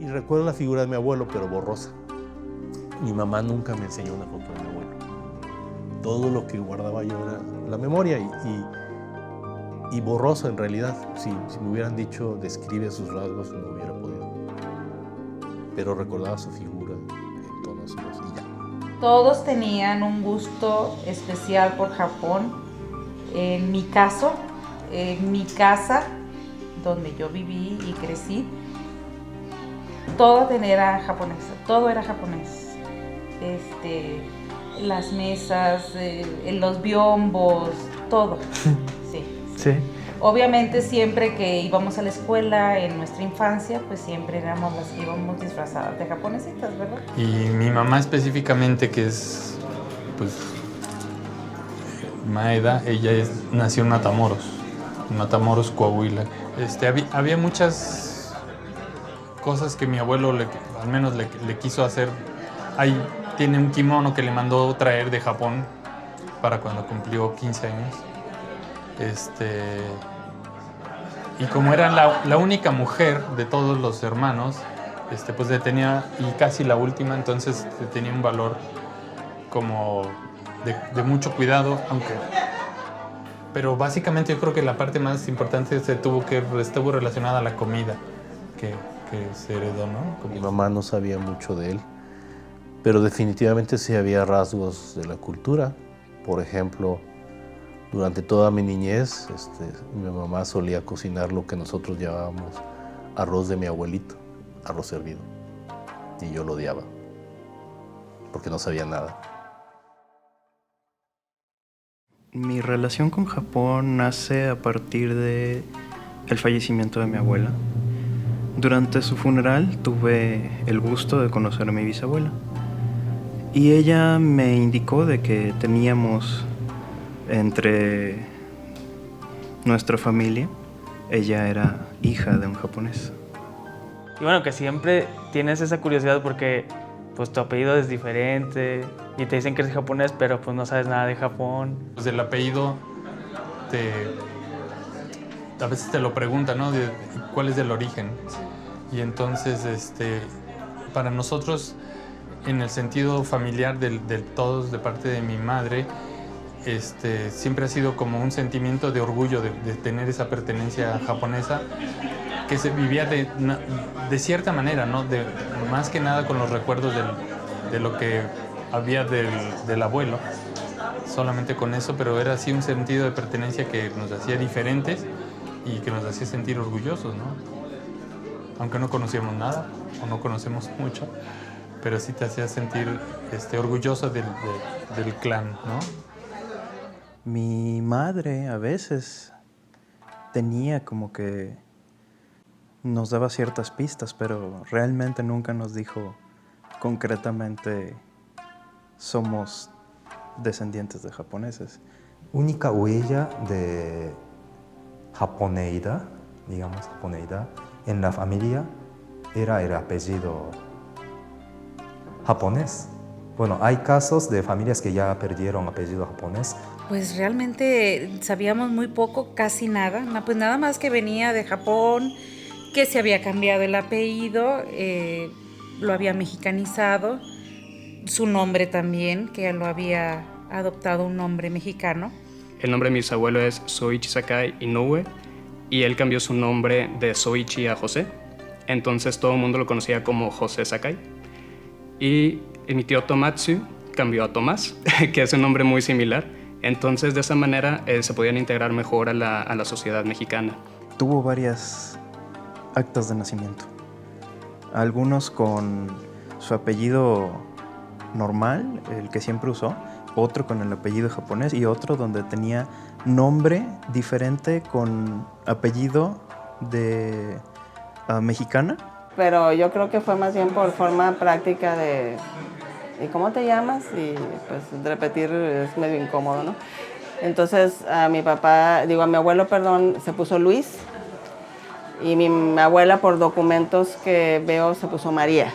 Y recuerdo la figura de mi abuelo, pero borrosa. Mi mamá nunca me enseñó una foto de mi abuelo. Todo lo que guardaba yo era la memoria y borroso en realidad. Si me hubieran dicho, describe sus rasgos, no hubiera podido. Pero recordaba su figura en tonos y ya. Todos tenían un gusto especial por Japón. En mi caso, en mi casa, donde yo viví y crecí, todo era japonés, todo era japonés. Las mesas, los biombos, todo. Sí, sí. Sí. Obviamente siempre que íbamos a la escuela en nuestra infancia, pues siempre éramos las que íbamos disfrazadas de japonesitas, ¿verdad? Y mi mamá específicamente, que es, pues, Maeda, nació en Matamoros, Coahuila. Había muchas cosas que mi abuelo al menos le quiso hacer. Ahí tiene un kimono que le mandó traer de Japón para cuando cumplió 15 años. Y como era la única mujer de todos los hermanos, pues tenía, y casi la última, entonces tenía un valor como de mucho cuidado, pero básicamente yo creo que la parte más importante estuvo relacionada a la comida que se heredó, ¿no? Mi mamá no sabía mucho de él, pero definitivamente sí había rasgos de la cultura. Por ejemplo, durante toda mi niñez, mi mamá solía cocinar lo que nosotros llamábamos arroz de mi abuelito, arroz hervido. Y yo lo odiaba, porque no sabía nada. Mi relación con Japón nace a partir del fallecimiento de mi abuela. Durante su funeral tuve el gusto de conocer a mi bisabuela. Y ella me indicó de que teníamos entre nuestra familia, ella era hija de un japonés. Y bueno, que siempre tienes esa curiosidad porque pues tu apellido es diferente y te dicen que eres japonés, pero pues no sabes nada de Japón. Pues el apellido a veces te lo preguntan, ¿no? ¿Cuál es el origen? Y entonces, para nosotros, en el sentido familiar de todos, de parte de mi madre, siempre ha sido como un sentimiento de orgullo de tener esa pertenencia japonesa que se vivía de cierta manera, ¿no? Más que nada con los recuerdos de lo que había del abuelo, solamente con eso, pero era así un sentido de pertenencia que nos hacía diferentes y que nos hacía sentir orgullosos, ¿no? Aunque no conocíamos nada o no conocemos mucho, pero sí te hacía sentir orgulloso del clan, ¿no? Mi madre a veces tenía como que nos daba ciertas pistas, pero realmente nunca nos dijo concretamente somos descendientes de japoneses. Única huella de japoneidad, digamos japoneidad, en la familia era el apellido japonés. Bueno, hay casos de familias que ya perdieron apellido japonés. Pues realmente sabíamos muy poco, casi nada. Pues nada más que venía de Japón, que se había cambiado el apellido, lo había mexicanizado, su nombre también, que lo había adoptado un nombre mexicano. El nombre de mi bisabuelo es Soichi Sakai Inoue y él cambió su nombre de Soichi a José. Entonces todo el mundo lo conocía como José Sakai. Y mi tío Tomatsu cambió a Tomás, que es un nombre muy similar. Entonces de esa manera se podían integrar mejor a la sociedad mexicana. Tuvo varias actas de nacimiento. Algunos con su apellido normal, el que siempre usó, otro con el apellido japonés y otro donde tenía nombre diferente con apellido de mexicana. Pero yo creo que fue más bien por forma práctica de ¿y cómo te llamas? Y pues repetir es medio incómodo, ¿no? Entonces a mi abuelo, se puso Luis y mi abuela por documentos que veo se puso María.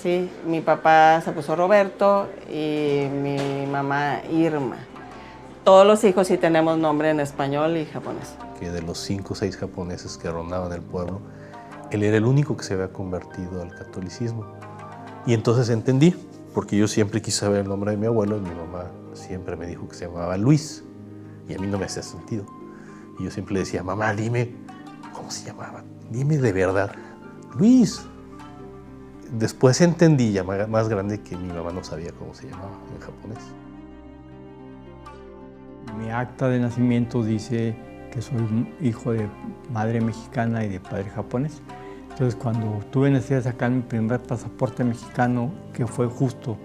Sí, mi papá se puso Roberto y mi mamá Irma. Todos los hijos sí tenemos nombre en español y japonés. Que de los 5 o 6 japoneses que rondaban el pueblo, él era el único que se había convertido al catolicismo. Y entonces entendí, porque yo siempre quise saber el nombre de mi abuelo y mi mamá siempre me dijo que se llamaba Luis. Y a mí no me hacía sentido. Y yo siempre le decía, mamá, dime cómo se llamaba. Dime de verdad, Luis. Después entendí ya más grande que mi mamá no sabía cómo se llamaba en japonés. Mi acta de nacimiento dice que soy hijo de madre mexicana y de padre japonés. Entonces, cuando tuve necesidad de sacar mi primer pasaporte mexicano, que fue justo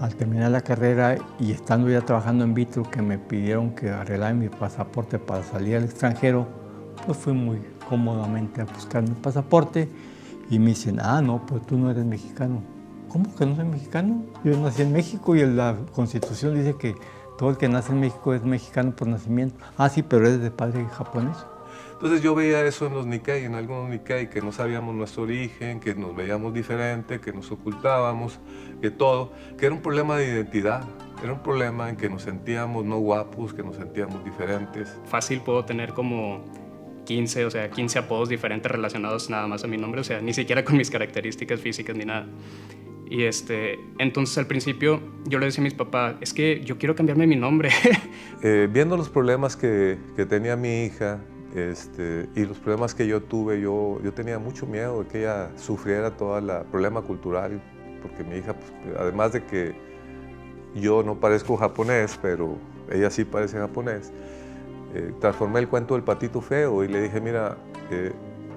al terminar la carrera y estando ya trabajando en Vitro, que me pidieron que arreglara mi pasaporte para salir al extranjero, pues fui muy cómodamente a buscar mi pasaporte y me dicen, no, pues tú no eres mexicano. ¿Cómo que no soy mexicano? Yo nací en México y la Constitución dice que todo el que nace en México es mexicano por nacimiento. Sí, pero eres de padre japonés. Entonces yo veía eso en los Nikkei, en algunos Nikkei, que no sabíamos nuestro origen, que nos veíamos diferente, que nos ocultábamos, que todo, que era un problema de identidad, era un problema en que nos sentíamos no guapos, que nos sentíamos diferentes. Fácil puedo tener como 15 apodos diferentes relacionados nada más a mi nombre, o sea, ni siquiera con mis características físicas ni nada. Y entonces al principio yo le decía a mis papás, es que yo quiero cambiarme mi nombre. Viendo los problemas que tenía mi hija, y los problemas que yo tuve, yo tenía mucho miedo de que ella sufriera todo el problema cultural, porque mi hija, pues, además de que yo no parezco japonés, pero ella sí parece japonés, transformé el cuento del patito feo y le dije, mira,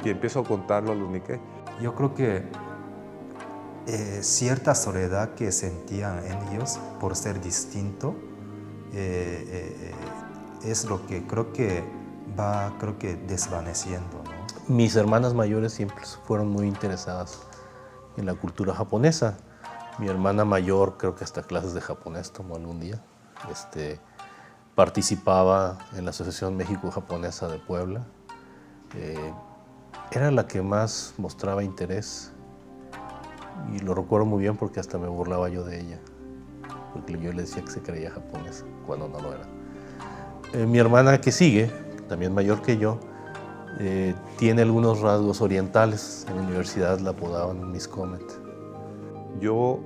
y empiezo a contarlo a los Nikkei. Yo creo que cierta soledad que sentían en ellos por ser distinto es lo que creo que va desvaneciendo, ¿no? Mis hermanas mayores siempre fueron muy interesadas en la cultura japonesa. Mi hermana mayor creo que hasta clases de japonés tomó algún día. Participaba en la Asociación México-Japonesa de Puebla. Era la que más mostraba interés y lo recuerdo muy bien porque hasta me burlaba yo de ella, porque yo le decía que se creía japonesa cuando no lo era. Mi hermana que sigue, también mayor que yo, tiene algunos rasgos orientales. En la universidad la apodaban Miss Comet. Yo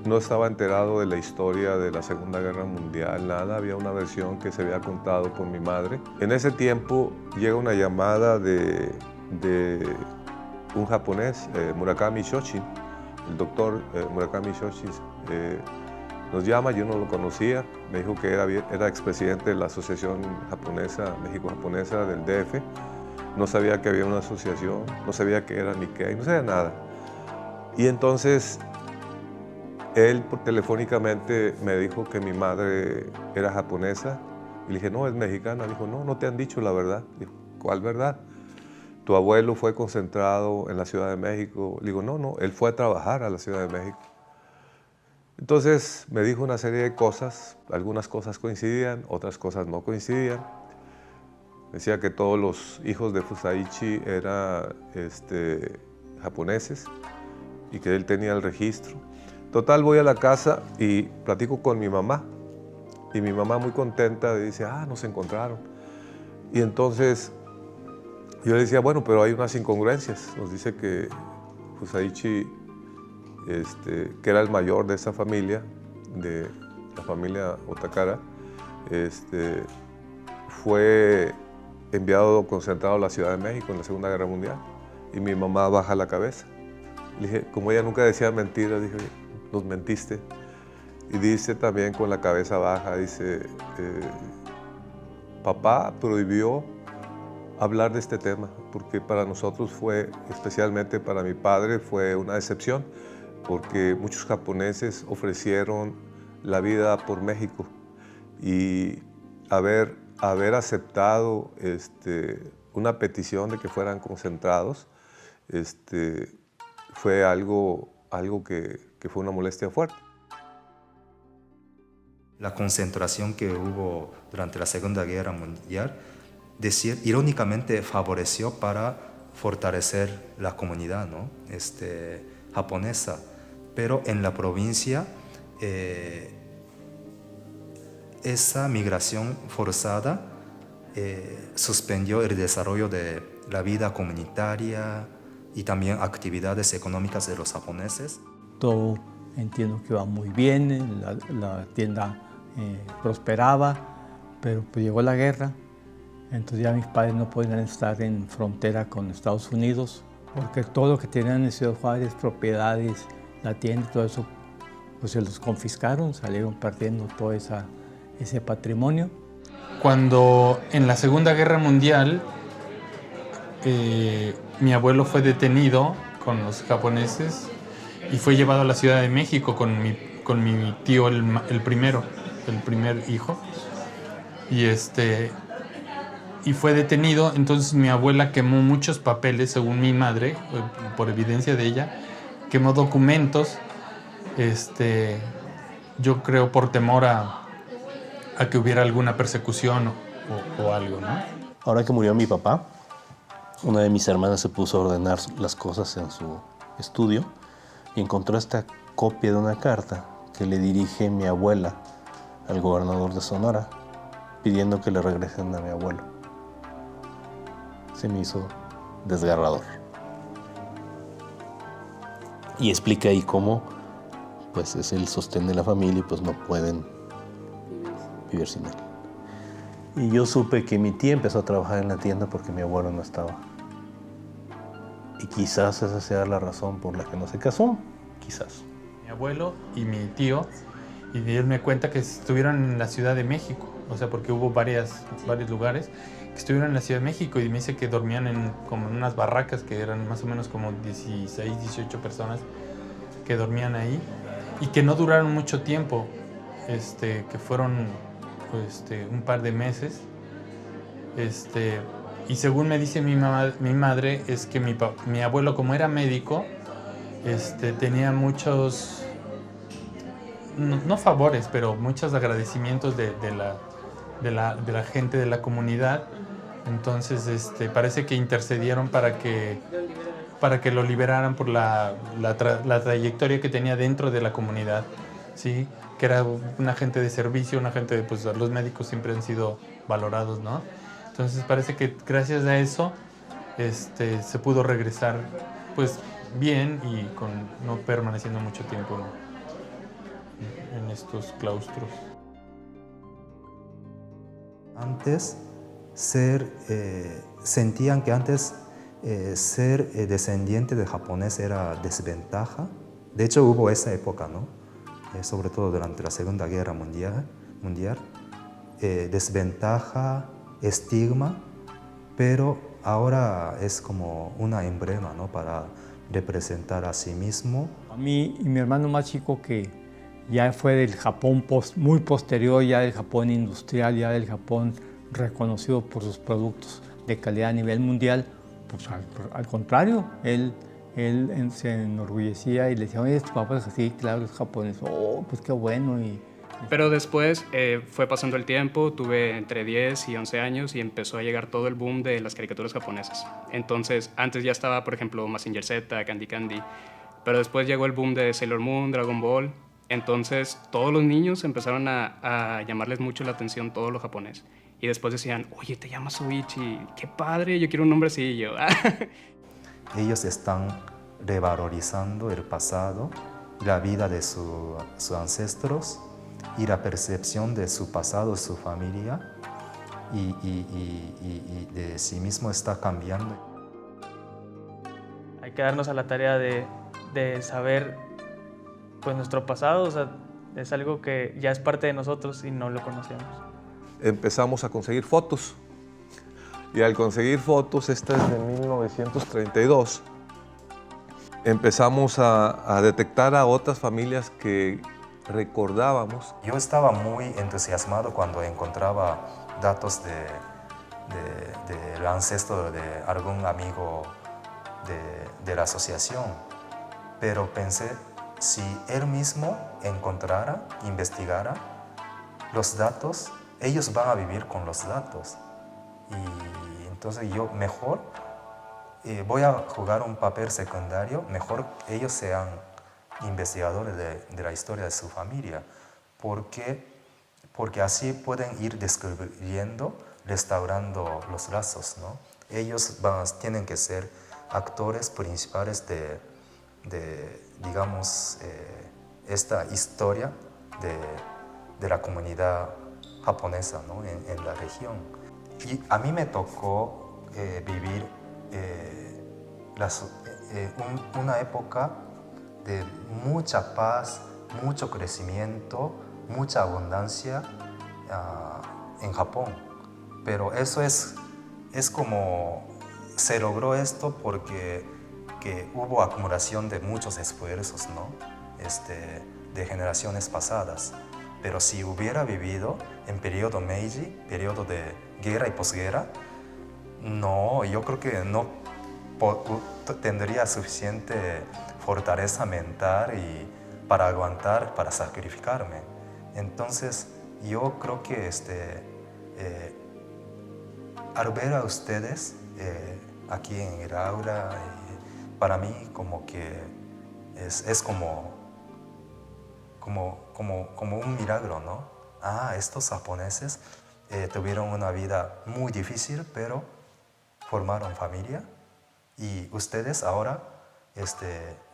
no estaba enterado de la historia de la Segunda Guerra Mundial, nada. Había una versión que se había contado por mi madre. En ese tiempo llega una llamada de un japonés, Murakami Shoshin, el doctor Murakami Shoshin, nos llama, yo no lo conocía, me dijo que era expresidente de la Asociación Japonesa, México-Japonesa del DF, no sabía que había una asociación, no sabía que era Nikkei, no sabía nada. Y entonces él telefónicamente me dijo que mi madre era japonesa y le dije, no, es mexicana. Le dijo, no, no te han dicho la verdad. Dijo, ¿cuál verdad? Tu abuelo fue concentrado en la Ciudad de México. Le digo, no, él fue a trabajar a la Ciudad de México. Entonces me dijo una serie de cosas, algunas cosas coincidían, otras cosas no coincidían. Decía que todos los hijos de Fusaichi eran japoneses y que él tenía el registro. Total, voy a la casa y platico con mi mamá. Y mi mamá muy contenta dice, nos encontraron. Y entonces yo le decía, bueno, pero hay unas incongruencias. Nos dice que Fusaichi, que era el mayor de esa familia, de la familia Otakara, fue enviado concentrado a la Ciudad de México en la Segunda Guerra Mundial. Y mi mamá baja la cabeza. Le dije, como ella nunca decía mentiras, dije, nos mentiste. Y dice también con la cabeza baja, dice, papá prohibió hablar de este tema, porque para nosotros fue, especialmente para mi padre, fue una decepción, porque muchos japoneses ofrecieron la vida por México y haber aceptado una petición de que fueran concentrados fue algo que fue una molestia fuerte. La concentración que hubo durante la Segunda Guerra Mundial, irónicamente favoreció para fortalecer la comunidad, ¿no? Japonesa, pero en la provincia esa migración forzada suspendió el desarrollo de la vida comunitaria y también actividades económicas de los japoneses. Todo entiendo que iba muy bien, la tienda prosperaba, pero pues llegó la guerra, entonces ya mis padres no podían estar en frontera con Estados Unidos, porque todo lo que tenían en Ciudad Juárez, propiedades, la tienda, todo eso, pues se los confiscaron, salieron perdiendo todo ese patrimonio. Cuando en la Segunda Guerra Mundial mi abuelo fue detenido con los japoneses y fue llevado a la Ciudad de México con mi tío, el primer hijo. Y fue detenido, entonces mi abuela quemó muchos papeles, según mi madre, por evidencia de ella, quemó documentos, yo creo por temor a que hubiera alguna persecución o algo, ¿no? Ahora que murió mi papá, una de mis hermanas se puso a ordenar las cosas en su estudio y encontró esta copia de una carta que le dirige mi abuela al gobernador de Sonora, pidiendo que le regresen a mi abuelo. Se me hizo desgarrador. Y explica ahí cómo pues, es el sostén de la familia y pues no pueden vivir sin él. Y yo supe que mi tía empezó a trabajar en la tienda porque mi abuelo no estaba. Y quizás esa sea la razón por la que no se casó, quizás. Mi abuelo y mi tío, y él me cuenta que estuvieron en la Ciudad de México, o sea, porque hubo varios lugares que estuvieron en la Ciudad de México y me dice que dormían como en unas barracas que eran más o menos como 16, 18 personas que dormían ahí y que no duraron mucho tiempo, que fueron un par de meses. Y según me dice mi madre, es que mi abuelo, como era médico, tenía muchos, no favores, pero muchos agradecimientos de la gente de la comunidad. Entonces parece que intercedieron para que lo liberaran por la trayectoria que tenía dentro de la comunidad, ¿sí? Que era una gente de servicio, una gente de, pues los médicos siempre han sido valorados, ¿no? Entonces parece que gracias a eso se pudo regresar pues bien y no permaneciendo mucho tiempo en estos claustros. Antes sentían que antes ser descendiente de japonés era desventaja. De hecho hubo esa época, ¿no? Sobre todo durante la Segunda Guerra Mundial, desventaja, estigma, pero ahora es como una emblema, ¿no? Para representar a sí mismo. A mí y mi hermano más chico, que ya fue del Japón muy posterior, ya del Japón industrial, ya del Japón reconocido por sus productos de calidad a nivel mundial, pues al contrario, él se enorgullecía y le decía, oye, tu papá es así, claro, es japonés, oh, pues qué bueno. Pero después fue pasando el tiempo, tuve entre 10 y 11 años y empezó a llegar todo el boom de las caricaturas japonesas. Entonces, antes ya estaba, por ejemplo, Mazinger Z, Candy Candy, pero después llegó el boom de Sailor Moon, Dragon Ball. Entonces, todos los niños empezaron a llamarles mucho la atención todo lo japonés. Y después decían, oye, te llamas Soichi, qué padre, yo quiero un nombre así. Y yo, Ellos están revalorizando el pasado, la vida de sus ancestros y la percepción de su pasado, su familia, y de sí mismo está cambiando. Hay que darnos a la tarea de saber pues, nuestro pasado, o sea, es algo que ya es parte de nosotros y no lo conocemos. Empezamos a conseguir fotos. Y al conseguir fotos, esta es de 1932, empezamos a detectar a otras familias que recordábamos. Yo estaba muy entusiasmado cuando encontraba datos del ancestro de algún amigo de la asociación, pero pensé, si él mismo encontrara, investigara los datos, ellos van a vivir con los datos. Y entonces yo mejor voy a jugar un papel secundario, mejor ellos sean investigadores de la historia de su familia, porque así pueden ir descubriendo, restaurando los lazos, ¿no? ellos tienen que ser actores principales digamos, esta historia de la comunidad japonesa, ¿no? en la región. Y a mí me tocó vivir una época de mucha paz, mucho crecimiento, mucha abundancia en Japón. Pero eso es como se logró esto porque hubo acumulación de muchos esfuerzos, ¿no? De generaciones pasadas. Pero si hubiera vivido en periodo Meiji, periodo de guerra y posguerra, no, yo creo que no tendría suficiente fortaleza mental para aguantar, para sacrificarme. Entonces, yo creo que al ver a ustedes aquí en el aula, para mí como que es como un milagro, ¿no? Estos japoneses tuvieron una vida muy difícil, pero formaron familia y ustedes ahora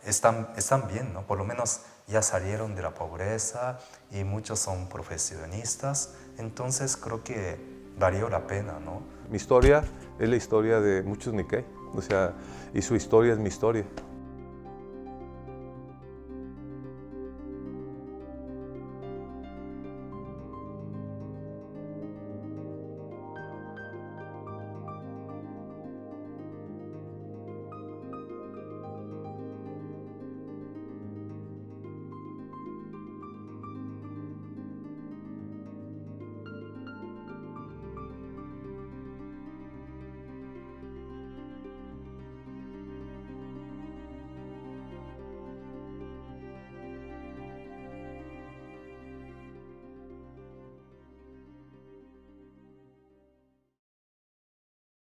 están bien, ¿no? Por lo menos ya salieron de la pobreza y muchos son profesionistas, entonces creo que valió la pena, ¿no? Mi historia es la historia de muchos Nikkei, o sea, y su historia es mi historia.